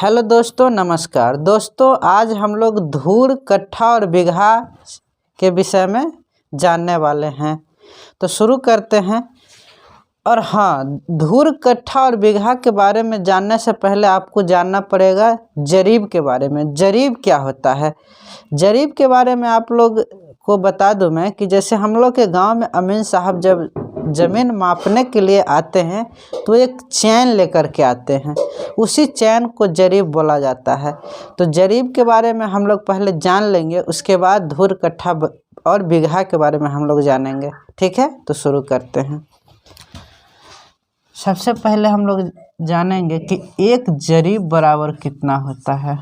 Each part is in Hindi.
हेलो दोस्तों, नमस्कार दोस्तों। आज हम लोग धूर, कट्ठा और बीघा के विषय में जानने वाले हैं। तो शुरू करते हैं। और हाँ, धूर, कट्ठा और बीघा के बारे में जानने से पहले आपको जानना पड़ेगा जरीब के बारे में। जरीब क्या होता है? जरीब के बारे में आप लोग को बता दूं मैं कि जैसे हम लोग के गांव में अमीन साहब जब ज़मीन मापने के लिए आते हैं तो एक चैन लेकर के आते हैं। उसी चैन को जरीब बोला जाता है। तो जरीब के बारे में हम लोग पहले जान लेंगे, उसके बाद धूर, कट्ठा और बीघा के बारे में हम लोग जानेंगे। ठीक है, तो शुरू करते हैं। सबसे पहले हम लोग जानेंगे कि एक जरीब बराबर कितना होता है।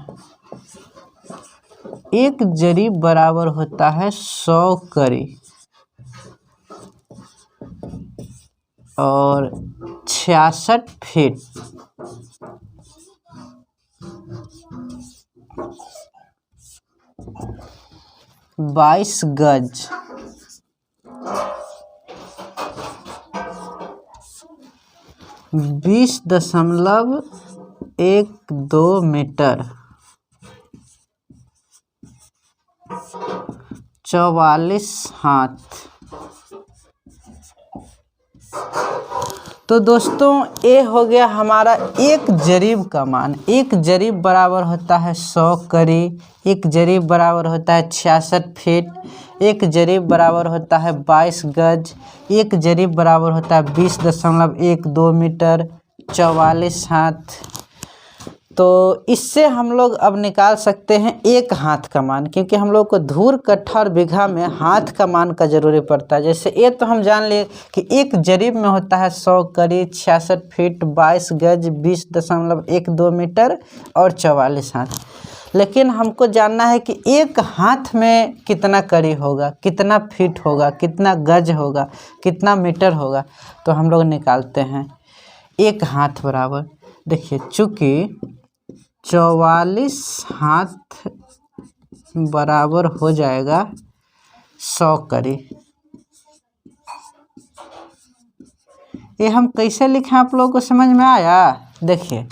एक जरीब बराबर होता है 100 करी और 66 फीट। बाईस गज। 20.12 मीटर। 44 हाथ। तो दोस्तों, ये हो गया हमारा एक जरीब का मान। एक जरीब बराबर होता है 100 करी, एक जरीब बराबर होता है 66 फीट, एक जरीब बराबर होता है 22 गज, एक जरीब बराबर होता है 20.12 मीटर, 44 हाथ। तो इससे हम लोग अब निकाल सकते हैं एक हाथ का मान, क्योंकि हम लोग को धूर, कट्ठा और बीघा में हाथ का मान का ज़रूरी पड़ता है। जैसे ये तो हम जान लिए कि एक जरीब में होता है 100 करी, 66 फीट, 22 गज, 20.12 मीटर और 44 हाथ। लेकिन हमको जानना है कि एक हाथ में कितना करी होगा, कितना फीट होगा, कितना गज होगा, कितना मीटर होगा। तो हम लोग निकालते हैं। एक हाथ बराबर, देखिए, चूँकि 44 हाथ बराबर हो जाएगा 100 करी। ये हम कैसे लिखें, आप लोगों को समझ में आया? देखिए,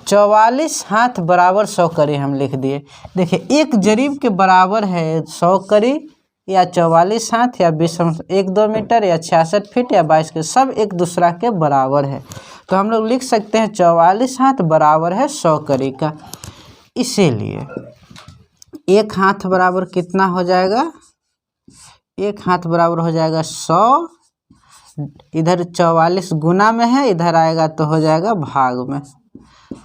44 हाथ बराबर 100 करी हम लिख दिए। देखिए, एक जरीब के बराबर है 100 करी या 44 हाथ या 20.12 मीटर या 66 फीट या 22 के, सब एक दूसरा के बराबर है। तो हम लोग लिख सकते हैं 44 हाथ बराबर है 100 करी का। इसीलिए एक हाथ बराबर कितना हो जाएगा? एक हाथ बराबर हो जाएगा 100। इधर 44 गुना में है, इधर आएगा तो हो जाएगा भाग में।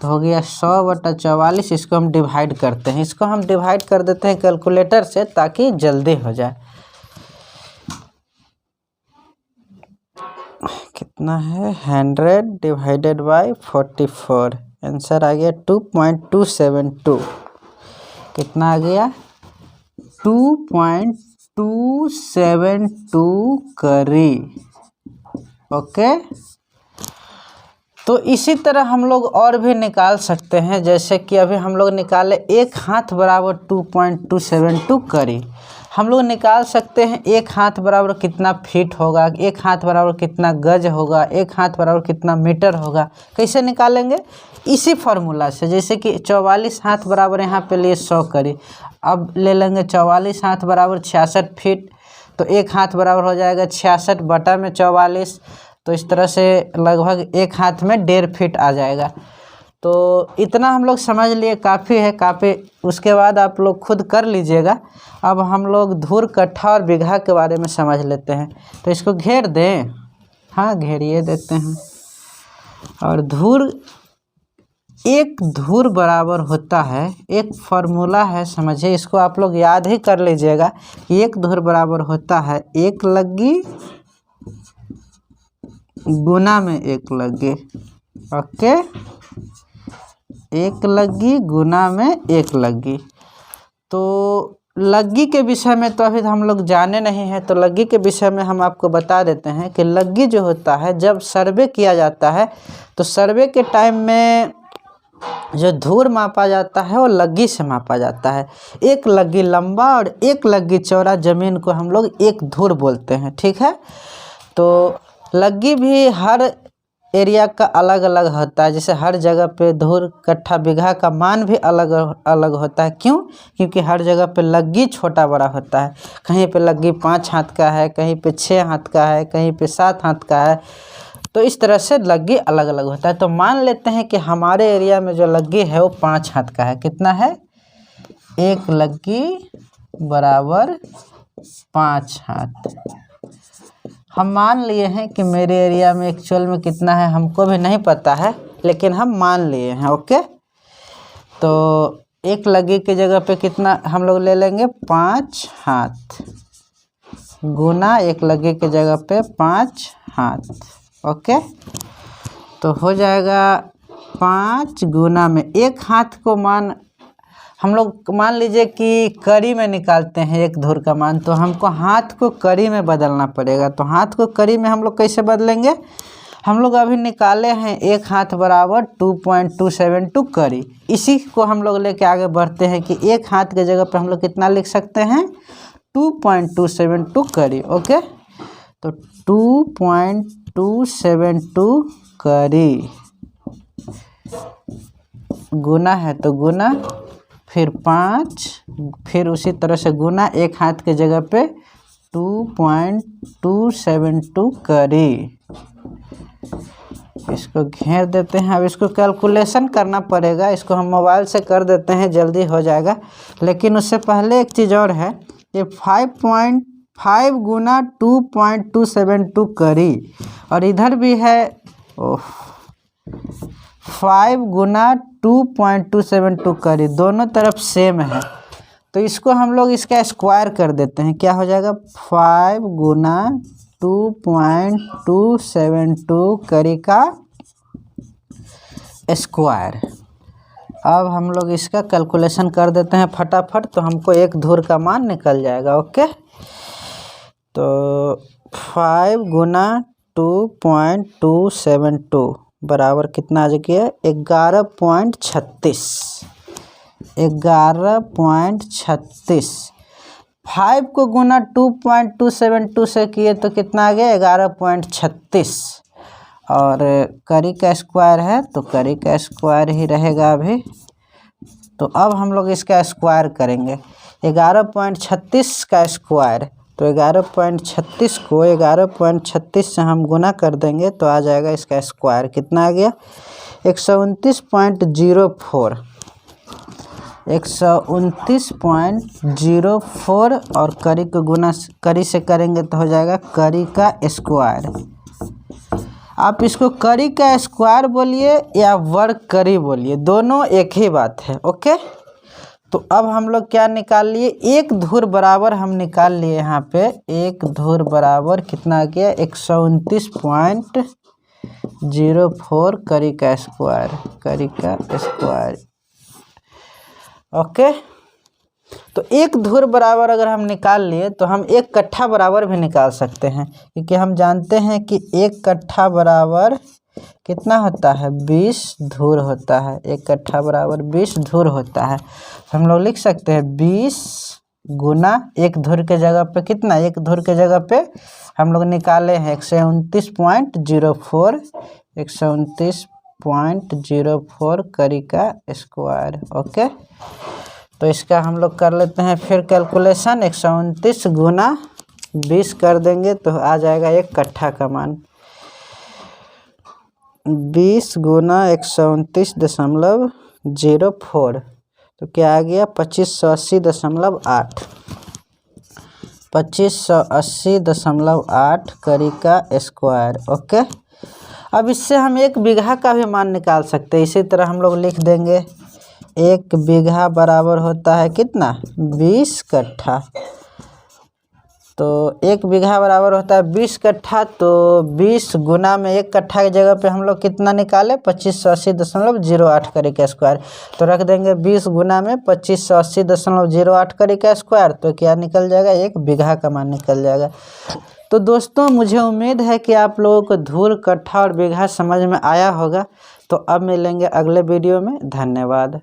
तो हो गया 100/44। इसको हम डिवाइड करते हैं। इसको हम डिवाइड कर देते हैं कैलकुलेटर से, ताकि जल्दी हो जाए। कितना है? 100 डिवाइडेड बाई 44। आंसर आ गया 2.272। कितना आ गया? 2.272 करी। ओके। तो इसी तरह हम लोग और भी निकाल सकते हैं। जैसे कि अभी हम लोग निकाले एक हाथ बराबर 2.272 करी। हम लोग निकाल सकते हैं एक हाथ बराबर कितना फीट होगा, एक हाथ बराबर कितना गज होगा, एक हाथ बराबर कितना मीटर होगा। कैसे निकालेंगे? इसी फार्मूला से। जैसे कि 44 हाथ बराबर यहाँ पे लिए 100 करी। अब ले लेंगे 44 हाथ बराबर 66 फीट। तो एक हाथ बराबर हो जाएगा 66 बटा में 44। तो इस तरह से लगभग एक हाथ में 1.5 फीट आ जाएगा। तो इतना हम लोग समझ लिए, काफ़ी है, काफ़ी। उसके बाद आप लोग खुद कर लीजिएगा। अब हम लोग धूर, कट्ठा और बीघा के बारे में समझ लेते हैं। तो इसको घेर दें। हाँ, घेरिए देते हैं। और धूर, एक धूर बराबर होता है, एक फार्मूला है, समझिए। इसको आप लोग याद ही कर लीजिएगा। एक धूर बराबर होता है एक लग्गी गुना में एक लग्गी। ओके, एक लग्गी गुना में एक लग्गी। तो लग्गी के विषय में तो अभी हम लोग जाने नहीं हैं। तो लग्गी के विषय में हम आपको बता देते हैं कि लग्गी जो होता है, जब सर्वे किया जाता है तो सर्वे के टाइम में जो धूर मापा जाता है वो लग्गी से मापा जाता है। एक लग्गी लंबा और एक लग्गी चौड़ा ज़मीन को हम लोग एक धूर बोलते हैं। ठीक है। तो लग्गी भी हर एरिया का अलग अलग होता है। जैसे हर जगह पे धूर कट्ठा बीघा का मान भी अलग अलग होता है। क्यों? क्योंकि हर जगह पे लग्गी छोटा बड़ा होता है। कहीं पे लग्गी 5 हाथ का है, कहीं पे 6 हाथ का है, कहीं पे 7 हाथ का है। तो इस तरह से लग्गी अलग अलग होता है। तो मान लेते हैं कि हमारे एरिया में जो लग्गी है वो 5 हाथ का है। कितना है? एक लग्गी बराबर 5 हाथ। हम मान लिए हैं कि मेरे एरिया में एक्चुअल में कितना है हमको भी नहीं पता है, लेकिन हम मान लिए हैं। ओके, तो एक लग्गी की जगह पे कितना हम लोग ले लेंगे? 5 हाथ गुना एक लग्गी की जगह पे 5 हाथ। ओके, तो हो जाएगा 5 गुना में एक हाथ को मान हम लोग मान लीजिए कि कड़ी में निकालते हैं एक धूर का मान, तो हमको हाथ को कड़ी में बदलना पड़ेगा। तो हाथ को कड़ी में हम लोग कैसे बदलेंगे? हम लोग अभी निकाले हैं एक हाथ बराबर 2.272 कड़ी। इसी को हम लोग लेके आगे बढ़ते हैं कि एक हाथ के जगह पे हम लोग कितना लिख सकते हैं? 2.272 कड़ी। ओके, तो 2.272 कड़ी गुना है तो गुना, फिर 5, फिर उसी तरह से गुना एक हाथ के जगह पे 2.272 कड़ी। इसको घेर देते हैं। अब इसको कैलकुलेशन करना पड़ेगा। इसको हम मोबाइल से कर देते हैं, जल्दी हो जाएगा। लेकिन उससे पहले एक चीज़ और है, ये 5.5 गुना 2.272 कड़ी, और इधर भी है 5 गुना 2.272 कड़ी। दोनों तरफ सेम है, तो इसको हम लोग इसका स्क्वायर कर देते हैं। क्या हो जाएगा? 5 गुना 2.272 कड़ी का स्क्वायर। अब हम लोग इसका कैलकुलेशन कर देते हैं फटाफट, तो हमको एक धूर का मान निकल जाएगा। ओके, तो 5 गुना 2.272 बराबर कितना आ गया? 11.36। 11.36। 5 को गुना 2.272 से किए तो कितना आ गया? 11.36। और कड़ी का स्क्वायर है तो कड़ी का स्क्वायर ही रहेगा अभी। तो अब हम लोग इसका स्क्वायर करेंगे। 11.36 का स्क्वायर, तो 11.36 को 11.36 से हम गुना कर देंगे तो आ जाएगा इसका स्क्वायर। कितना आ गया? 129.04। 129.04 और कड़ी को गुना कड़ी से करेंगे तो हो जाएगा कड़ी का स्क्वायर। आप इसको कड़ी का स्क्वायर बोलिए या वर्ग कड़ी बोलिए, दोनों एक ही बात है। ओके, तो अब हम लोग क्या निकाल लिए? एक धूर बराबर हम निकाल लिए। यहाँ पे एक धूर बराबर कितना आ गया? 129.04 कड़ी का स्क्वायर। कड़ी का स्क्वायर। ओके, तो एक धूर बराबर अगर हम निकाल लिए तो हम एक कट्ठा बराबर भी निकाल सकते हैं, क्योंकि हम जानते हैं कि एक कट्ठा बराबर कितना होता है? 20 धूर होता है। एक कट्ठा बराबर 20 धूर होता है। हम लोग लिख सकते हैं 20 गुना एक धूर के जगह पे कितना? एक धूर के जगह पे हम लोग निकाले हैं 129.04। 129.04 कड़ी का स्क्वायर। ओके, तो इसका हम लोग कर लेते हैं फिर कैलकुलेशन। 129 गुना 20 कर देंगे तो आ जाएगा एक कट्ठा का मान। 20 गुना 129.04 तो क्या आ गया? 2580.8। 2580.8 कड़ी का स्क्वायर। ओके, अब इससे हम एक बीघा का भी मान निकाल सकते हैं। इसी तरह हम लोग लिख देंगे एक बीघा बराबर होता है कितना? 20 कट्ठा। तो एक बीघा बराबर होता है 20 कट्ठा। तो 20 गुना में एक कट्ठा की जगह पे हम लोग कितना निकाले? 2580.08 कड़ी का स्क्वायर। तो रख देंगे 20 गुना में 2580.08 कड़ी का स्क्वायर, तो क्या निकल जाएगा? एक बीघा का मान निकल जाएगा। तो दोस्तों, मुझे उम्मीद है कि आप लोगों को धूर, कट्ठा और बीघा समझ में आया होगा। तो अब मिलेंगे अगले वीडियो में। धन्यवाद।